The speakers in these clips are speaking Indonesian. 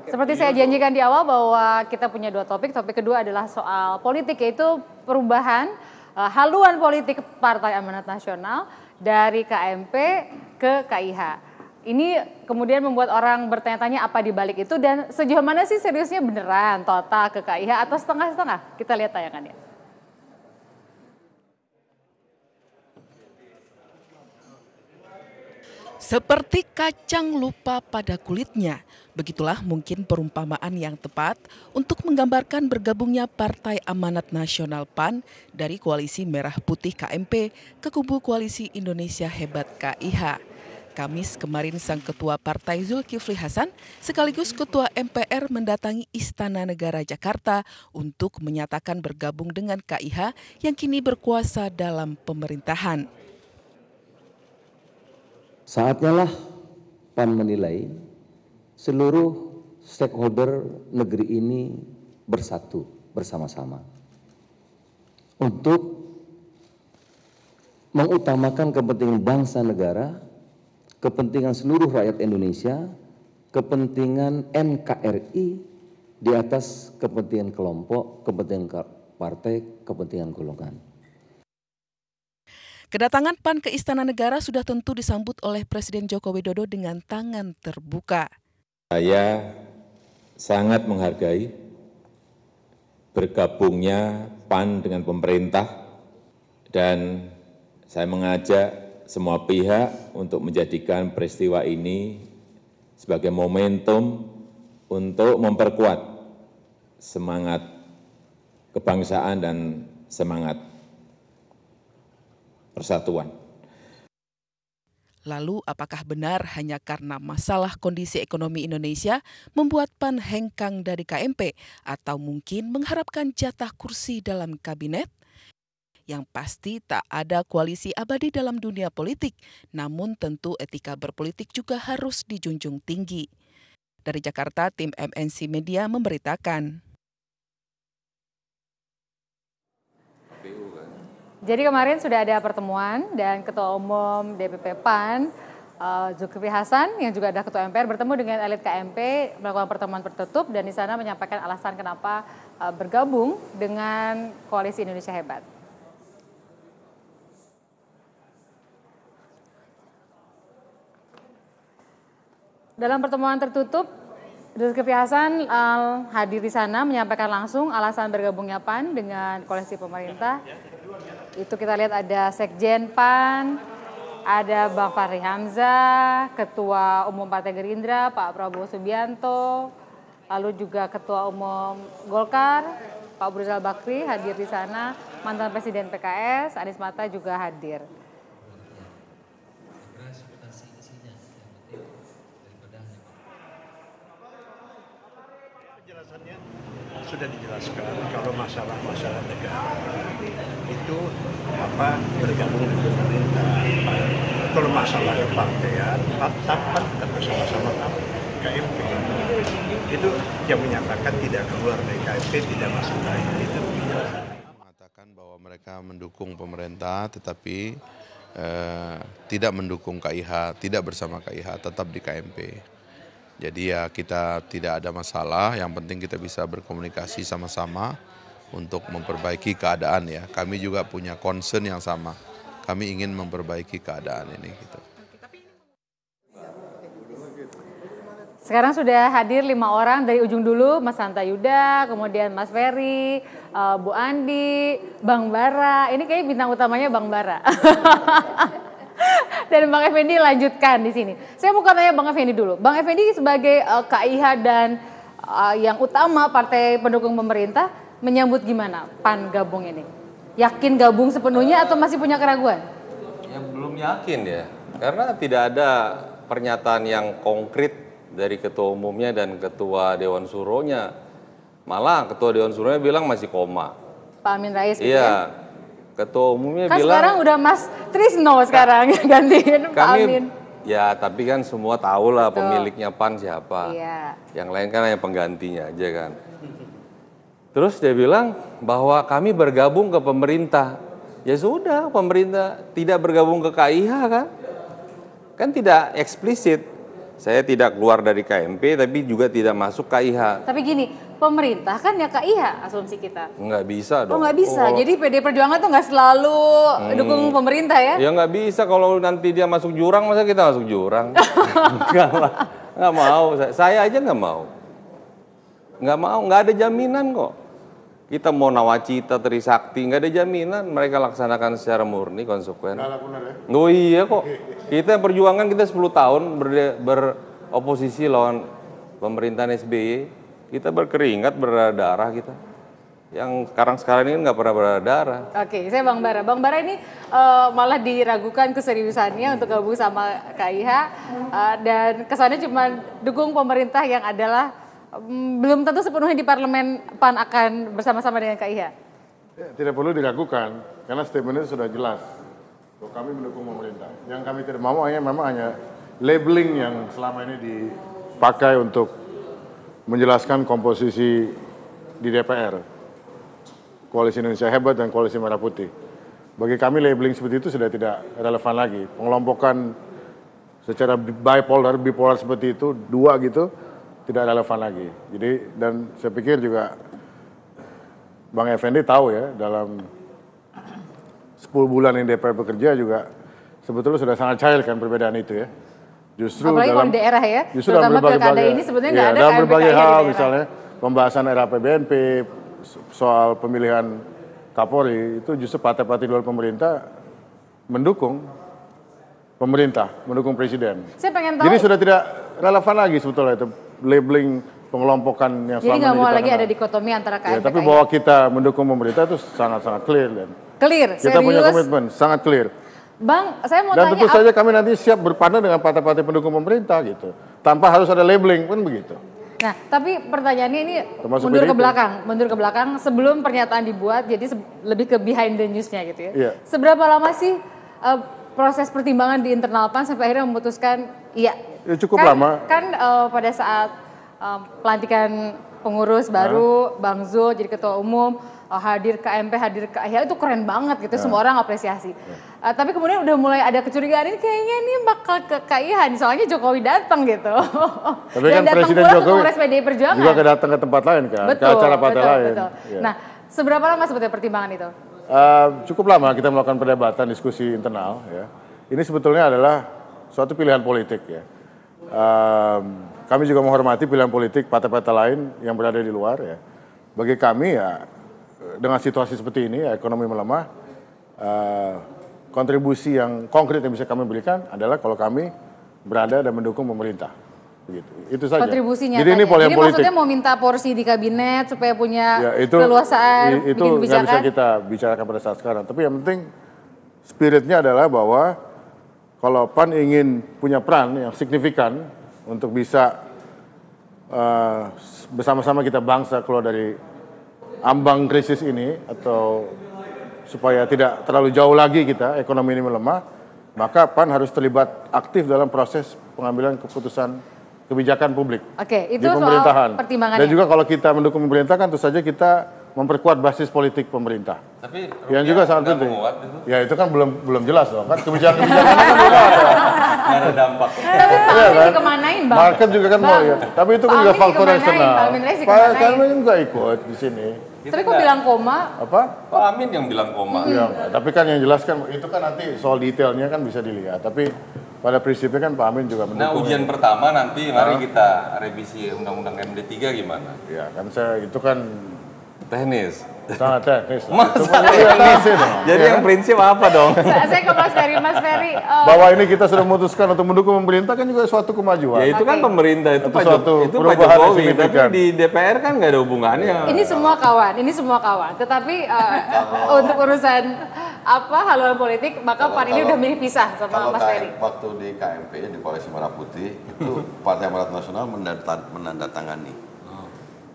Seperti saya janjikan di awal bahwa kita punya dua topik. Topik kedua adalah soal politik, yaitu perubahan haluan politik Partai Amanat Nasional dari KMP ke KIH. Ini kemudian membuat orang bertanya-tanya apa di balik itu dan sejauh mana sih seriusnya beneran total ke KIH atau setengah-setengah? Kita lihat tayangannya. Seperti kacang lupa pada kulitnya, begitulah mungkin perumpamaan yang tepat untuk menggambarkan bergabungnya Partai Amanat Nasional PAN dari Koalisi Merah Putih KMP ke kubu Koalisi Indonesia Hebat KIH. Kamis kemarin sang Ketua Partai Zulkifli Hasan sekaligus Ketua MPR mendatangi Istana Negara Jakarta untuk menyatakan bergabung dengan KIH yang kini berkuasa dalam pemerintahan. Saatnya lah PAN menilai seluruh stakeholder negeri ini bersatu bersama-sama untuk mengutamakan kepentingan bangsa negara, kepentingan seluruh rakyat Indonesia, kepentingan NKRI di atas kepentingan kelompok, kepentingan partai, kepentingan golongan. Kedatangan PAN ke Istana Negara sudah tentu disambut oleh Presiden Joko Widodo dengan tangan terbuka. Saya sangat menghargai bergabungnya PAN dengan pemerintah dan saya mengajak semua pihak untuk menjadikan peristiwa ini sebagai momentum untuk memperkuat semangat kebangsaan dan semangat persatuan. Lalu apakah benar hanya karena masalah kondisi ekonomi Indonesia membuat PAN hengkang dari KMP atau mungkin mengharapkan jatah kursi dalam kabinet? Yang pasti tak ada koalisi abadi dalam dunia politik, namun tentu etika berpolitik juga harus dijunjung tinggi. Dari Jakarta, tim MNC Media memberitakan. Jadi kemarin sudah ada pertemuan dan Ketua Umum DPP PAN Zulkifli Hasan yang juga ada Ketua MPR bertemu dengan elit KMP melakukan pertemuan tertutup dan di sana menyampaikan alasan kenapa bergabung dengan Koalisi Indonesia Hebat. Dalam pertemuan tertutup, Zulkifli Hasan hadir di sana menyampaikan langsung alasan bergabungnya PAN dengan koalisi pemerintah. Itu kita lihat ada Sekjen PAN, ada Bang Fahri Hamzah, Ketua Umum Partai Gerindra Pak Prabowo Subianto, lalu juga Ketua Umum Golkar Pak Abu Rizal Bakri hadir di sana, mantan Presiden PKS Anies Mata juga hadir. Penjelasannya sudah dijelaskan kalau masalah-masalah negara itu bergabung dengan pemerintah. Kalau masalah kepartean, tetap bersama-sama KMP. Itu yang menyatakan tidak keluar dari KMP, tidak masuk KMP. Itu mengatakan bahwa mereka mendukung pemerintah, tetapi tidak mendukung KIH, tidak bersama KIH, tetap di KMP. Jadi ya kita tidak ada masalah, yang penting kita bisa berkomunikasi sama-sama untuk memperbaiki keadaan ya. Kami juga punya concern yang sama, kami ingin memperbaiki keadaan ini. Gitu. Sekarang sudah hadir 5 orang dari ujung dulu, Mas Hanta Yuda, kemudian Mas Ferry, Bu Andi, Bang Bara, ini kayaknya bintang utamanya Bang Bara. Dan Bang Effendi lanjutkan di sini. Saya mau tanya Bang Effendi dulu. Bang Effendi sebagai KIH dan yang utama partai pendukung pemerintah menyambut gimana PAN gabung ini? Yakin gabung sepenuhnya atau masih punya keraguan? Ya belum yakin ya, karena tidak ada pernyataan yang konkret dari Ketua Umumnya dan Ketua Dewan Suronya. Malah Ketua Dewan Suronya bilang masih koma. Pak Amin Rais gitu iya. Ya? Ketua Umumnya kan bilang sekarang udah Mas Trisno sekarang gantiin Pak Amin. Ya tapi kan semua tahu lah pemiliknya PAN siapa. Iya. Yang lain kan hanya penggantinya aja kan. Terus dia bilang bahwa kami bergabung ke pemerintah. Ya sudah, pemerintah tidak bergabung ke KIH kan? Kan tidak eksplisit. Saya tidak keluar dari KMP, tapi juga tidak masuk KIH. Tapi gini, pemerintah kan ya KIH asumsi kita. Nggak bisa Oh dong. nggak bisa, jadi PD Perjuangan tuh nggak selalu dukung pemerintah ya? Ya nggak bisa, kalau nanti dia masuk jurang, masa kita masuk jurang? Nggak lah, nggak mau. Saya aja nggak mau. Nggak ada jaminan kok. Kita mau Nawacita, Trisakti, nggak ada jaminan mereka laksanakan secara murni, konsekuen. Oh iya kok. Kita perjuangan, kita 10 tahun beroposisi lawan pemerintahan SBY. Kita berkeringat, berdarah kita. Yang sekarang ini nggak pernah berdarah. Oke, saya Bang Bara. Bang Bara ini malah diragukan keseriusannya untuk gabung sama KIH. Dan kesannya cuma dukung pemerintah yang adalah belum tentu sepenuhnya di parlemen PAN akan bersama-sama dengan KIH. Ya, tidak perlu diragukan, karena statement itu sudah jelas. Bahwa kami mendukung pemerintah. Yang kami tidak mau memang hanya labeling yang selama ini dipakai untuk menjelaskan komposisi di DPR. Koalisi Indonesia Hebat dan Koalisi Merah Putih. Bagi kami labeling seperti itu sudah tidak relevan lagi. Pengelompokan secara bipolar seperti itu, dua gitu, tidak relevan lagi. Jadi, dan saya pikir juga Bang Effendi tahu ya, dalam 10 bulan ini DPR bekerja juga sebetulnya sudah sangat cair kan perbedaan itu ya. Justru apalagi dalam kalau di daerah ya, justru terutama dalam pilkada ini sebetulnya nggak ada dalam berbagai KMP-KIH hal, di daerah. misalnya pembahasan RAPBNP, soal pemilihan Kapolri, itu justru partai-partai di luar pemerintah mendukung pemerintah, mendukung presiden. Saya pengen tahu. Jadi sudah tidak relevan lagi sebetulnya itu labeling pengelompokan yang Jadi selama nggak ini mau kita lagi kenal. ada dikotomi antara KMP Ya, tapi KIH. bahwa kita mendukung pemerintah itu sangat-sangat clear dan Clear, kita punya serius. komitmen sangat clear. Bang, saya mau Dan tanya tentu saja kami nanti siap berpandang dengan partai-partai pendukung pemerintah gitu, tanpa harus ada labeling pun begitu. Nah, tapi pertanyaannya ini Termasuk mundur PDIP. mundur ke belakang sebelum pernyataan dibuat, jadi lebih ke behind the news-nya gitu ya. Iya. Seberapa lama sih proses pertimbangan di internal PAN sampai akhirnya memutuskan iya? Ya, cukup lama. Kan pada saat pelantikan pengurus baru, Bang Zul jadi ketua umum, hadir KMP, hadir KIH itu keren banget gitu, semua orang apresiasi. Tapi kemudian udah mulai ada kecurigaan ini kayaknya ini bakal ke KIH nih, soalnya Jokowi datang gitu. Tapi Dan kan datang Presiden pula ke Jokowi Kongres PDI Perjuangan. juga datang ke tempat lain kan, ke acara partai lain. Betul. Ya. Nah, seberapa lama sebetulnya pertimbangan itu? Cukup lama kita melakukan perdebatan, diskusi internal ya. Ini sebetulnya adalah suatu pilihan politik ya. Kami juga menghormati pilihan politik partai-partai lain yang berada di luar ya. Bagi kami ya, dengan situasi seperti ini, ekonomi melemah, kontribusi yang konkret yang bisa kami berikan adalah kalau kami berada dan mendukung pemerintah. Begitu. Itu saja. Kontribusinya. Jadi ini pilihan politik. maksudnya mau minta porsi di kabinet supaya punya Ya, keleluasaan itu bikin nggak bisa kebijakan. kita bicarakan pada saat sekarang. Tapi yang penting spiritnya adalah bahwa kalau PAN ingin punya peran yang signifikan untuk bisa bersama-sama kita bangsa keluar dari ambang krisis ini atau supaya tidak terlalu jauh lagi kita ekonomi ini melemah, maka PAN harus terlibat aktif dalam proses pengambilan keputusan kebijakan publik Oke, itu di pemerintahan. soal pertimbangannya. Dan juga kalau kita mendukung pemerintah kan tentu saja kita memperkuat basis politik pemerintah. Tapi Yang juga sangat nggak penting. menguat itu. Ya itu kan belum jelas dong kan kebijakan-kebijakannya kan belum ada. Nggak ada dampak. Tapi Pak Iya Amin kan? dikemanain, Bang? Market juga kan mau Bang, ya. Tapi itu kan Pak juga Amin faktor dikemanain, eksternal. Pak Amin Rais Pak dikemanain. Amin nggak ikut di sini. Tapi kok bilang koma? Apa? Pak Amin yang bilang koma. Ya, tapi kan yang jelas kan itu kan nanti soal detailnya kan bisa dilihat. Tapi pada prinsipnya kan Pak Amin juga Nah, mendukung. ujian pertama nanti mari kita revisi Undang-Undang MD3 gimana? Ya kan saya itu kan Teknis. sangat teknis. Masa Itu kan iya, teknis? teknis dong. Jadi Iya yang kan? prinsip apa dong? Saya ke Mas Ferry. Mas Ferry, Bahwa ini kita sudah memutuskan untuk mendukung pemerintah kan juga suatu kemajuan. Ya itu kan Oke. pemerintah itu Itu Pak suatu Jokowi, itu Pak perubahan yang Jokowi, tapi signifikan. di DPR kan nggak ada hubungannya. ini semua kawan. Tetapi untuk urusan haluan politik, maka PAN ini udah milih pisah sama Kalau Mas Ferry. waktu di KMP di Koalisi Merah Putih itu Partai Amanat Nasional menandatangani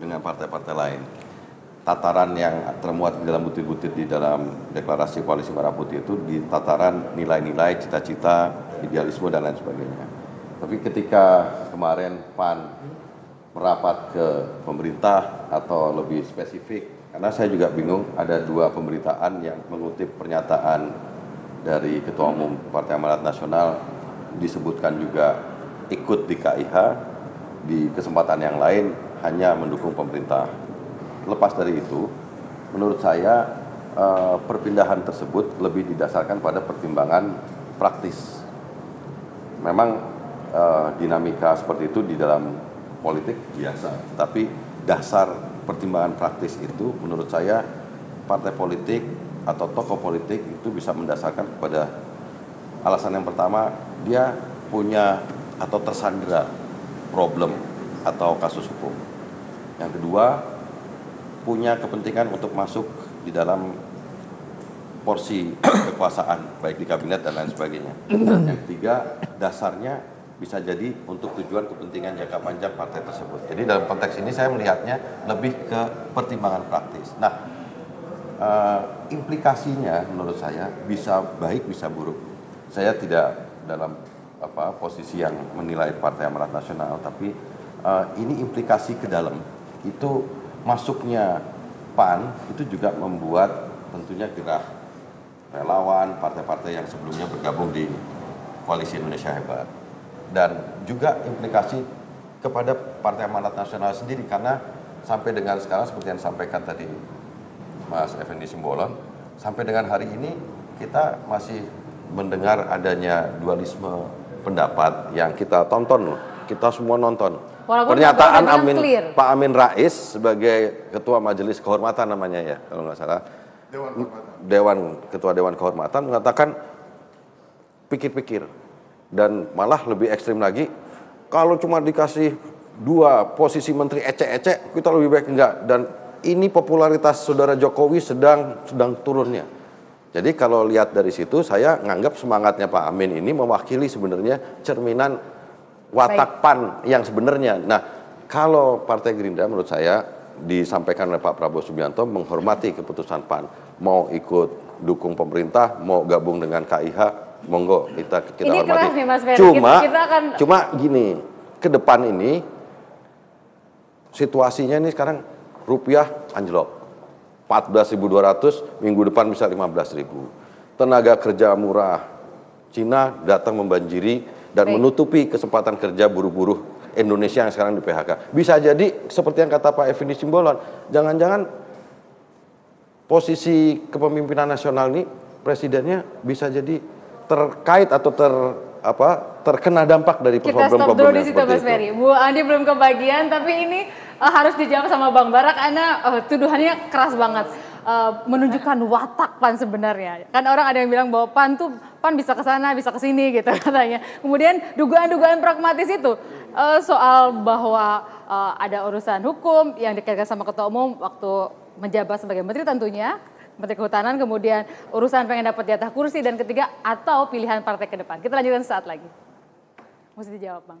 dengan partai-partai lain tataran yang termuat di dalam butir-butir di dalam deklarasi Koalisi Merah Putih itu di tataran nilai-nilai, cita-cita, idealisme dan lain sebagainya. Tapi ketika kemarin PAN merapat ke pemerintah atau lebih spesifik, karena saya juga bingung ada dua pemberitaan yang mengutip pernyataan dari Ketua Umum Partai Amanat Nasional disebutkan juga ikut di KIH, di kesempatan yang lain hanya mendukung pemerintah. Lepas dari itu, menurut saya perpindahan tersebut lebih didasarkan pada pertimbangan praktis. Memang dinamika seperti itu di dalam politik biasa, tapi dasar pertimbangan praktis itu menurut saya partai politik atau tokoh politik itu bisa mendasarkan kepada alasan yang pertama, dia punya atau tersandera problem atau kasus hukum. Yang kedua, punya kepentingan untuk masuk di dalam porsi kekuasaan, baik di kabinet dan lain sebagainya. Yang ketiga, dasarnya bisa jadi untuk tujuan kepentingan jangka panjang partai tersebut. Jadi dalam konteks ini saya melihatnya lebih ke pertimbangan praktis. Nah, implikasinya menurut saya bisa baik bisa buruk. Saya tidak dalam posisi yang menilai Partai Amanat Nasional, tapi ini implikasi ke dalam. Itu masuknya PAN itu juga membuat tentunya gerak relawan partai-partai yang sebelumnya bergabung di Koalisi Indonesia Hebat. Dan juga implikasi kepada Partai Amanat Nasional sendiri, karena sampai dengan sekarang seperti yang disampaikan tadi Mas Effendi Simbolon, sampai dengan hari ini kita masih mendengar adanya dualisme pendapat yang kita tonton, kita semua nonton. Walaupun pernyataan Pak Amin Rais sebagai Ketua Majelis Kehormatan namanya ya, kalau nggak salah, Ketua Dewan Kehormatan mengatakan pikir-pikir, dan malah lebih ekstrim lagi, kalau cuma dikasih 2 posisi menteri ecek-ecek, kita lebih baik enggak. Dan ini popularitas saudara Jokowi sedang turunnya. Jadi kalau lihat dari situ, saya nganggap semangatnya Pak Amin ini mewakili sebenarnya cerminan watak PAN yang sebenarnya. Nah, kalau Partai Gerindra menurut saya disampaikan oleh Pak Prabowo Subianto menghormati keputusan PAN. Mau ikut dukung pemerintah, mau gabung dengan KIH, monggo kita ini hormati. keras nih Mas Ferry. Cuma gini, ke depan ini situasinya ini sekarang rupiah anjlok. 14.200, minggu depan bisa 15.000. Tenaga kerja murah Cina datang membanjiri dan menutupi kesempatan kerja buruh-buruh Indonesia yang sekarang di PHK. Bisa jadi seperti yang kata Pak Effendi Simbolon, jangan-jangan posisi kepemimpinan nasional ini presidennya bisa jadi terkait atau terkena dampak dari problem-problem kita stop dulu di situ seperti Mas Ferry. Bu Andi belum kebagian, tapi ini harus dijawab sama Bang Bara karena tuduhannya keras banget. Menunjukkan watak PAN sebenarnya. Kan orang ada yang bilang bahwa PAN bisa ke sana, bisa ke sini gitu katanya. Kemudian dugaan-dugaan pragmatis itu soal bahwa ada urusan hukum yang dikaitkan sama Ketua Umum waktu menjabat sebagai menteri tentunya, Menteri Kehutanan, kemudian urusan pengen dapat jatah kursi, dan ketiga atau pilihan partai ke depan. Kita lanjutkan saat lagi. Mesti dijawab Bang.